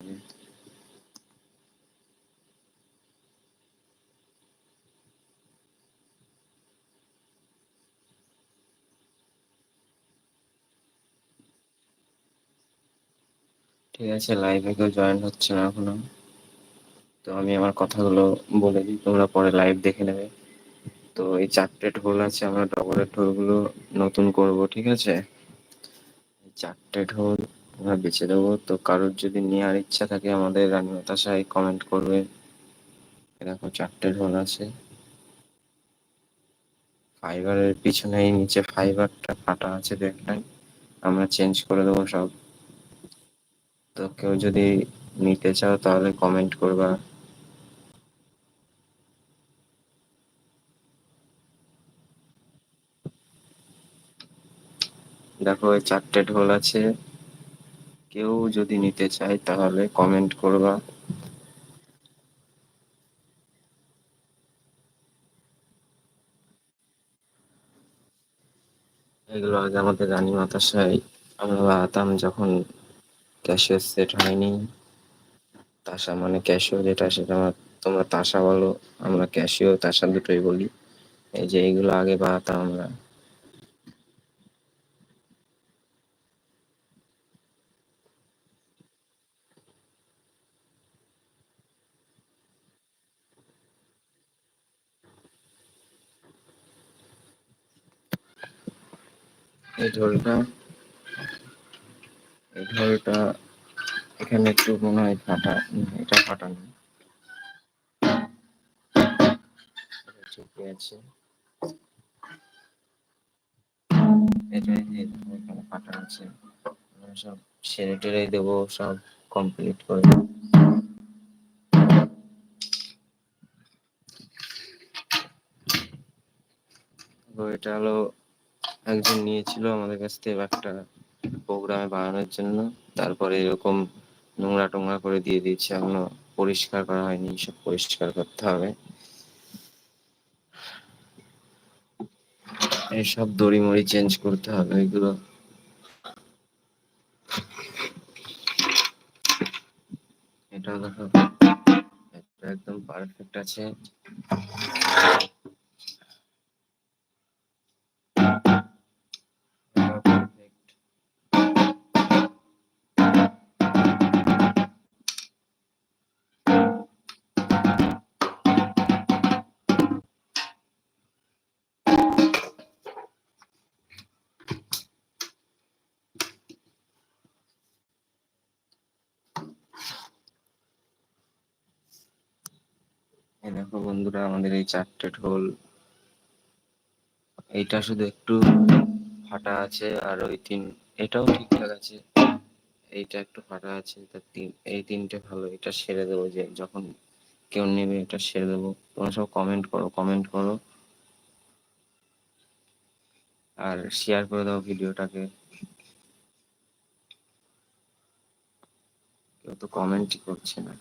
ঠিক আছে, লাইভে কেউ জয়েন হচ্ছে না এখনো। তো আমি আমার কথাগুলো বলে দিই, তোমরা পরে লাইভ দেখে নেবে। তো এই 4টে ঢোল আছে, আমরা ডবলের ঢোলগুলো নতুন করব, ঠিক আছে? এই 4টে ঢোল আমরা বেছে দেবো। তো কারোর যদি নেওয়ার ইচ্ছা থাকে আমাদের রানী হতাশায় কমেন্ট করবে। দেখো 4টে ঢোল আছে। ফাইবারের পিছনে এই নিচে ফাইবারটা ফাটা আছে দেখলেন, আমরা চেঞ্জ করে দেবো সব। তো কেউ যদি নিতে চাও তাহলে কমেন্ট করবা। দেখো এই 4টে ঢোল আছে, কেউ যদি নিতে চায় তাহলে কমেন্ট করবা। এগুলো আগে আমাদের রানী হতাশায় আমরা বাজাতাম যখন ক্যাশিও সেট হয়নি। তাসা মানে ক্যাশিও যেটা, সেটা তোমরা তাসা বলো, আমরা ক্যাশিও তাসা দুটোই বলি। এই যে এইগুলো আগে বাজাতাম আমরা। এই ঢোলটা এই ঢোলটা এখানে একটু মনে হয় ফাটা, এটা ফাটা না, এটা ঠিকই আছে। এটা এই যে এখানে ফাটা আছে, আমরা সব সেরে টেরে দেবো, সব কমপ্লিট করে দেবো। তো এটা হলো একজন নিয়েছিল আমাদের কাছ থেকে একটা প্রোগ্রামে বানানোর জন্য, তারপরে এরকম নোংরা টোংরা করে দিয়ে দিয়েছে, এখনো পরিষ্কার করা হয়নি, সব পরিষ্কার করতে হবে। এইসব দড়ি মড়ি চেঞ্জ করতে হবে এগুলো। এটা দেখো, এটা একদম পারফেক্ট আছে। এই দেখো বন্ধুরা, আমাদের এই 4টে ঢোল, এইটা শুধু একটু ফাটা আছে, আর ওই এটাও ঠিকঠাক আছে, এইটা একটু ফাটা আছে। এই 3টে ভালো, এটা সেরে দেবো, যে যখন কেউ নেবে এটা সেরে দেবো। তোমরা সব কমেন্ট করো, কমেন্ট করো, আর শেয়ার করে দাও ভিডিওটাকে। কেউ তো কমেন্টই করছে না।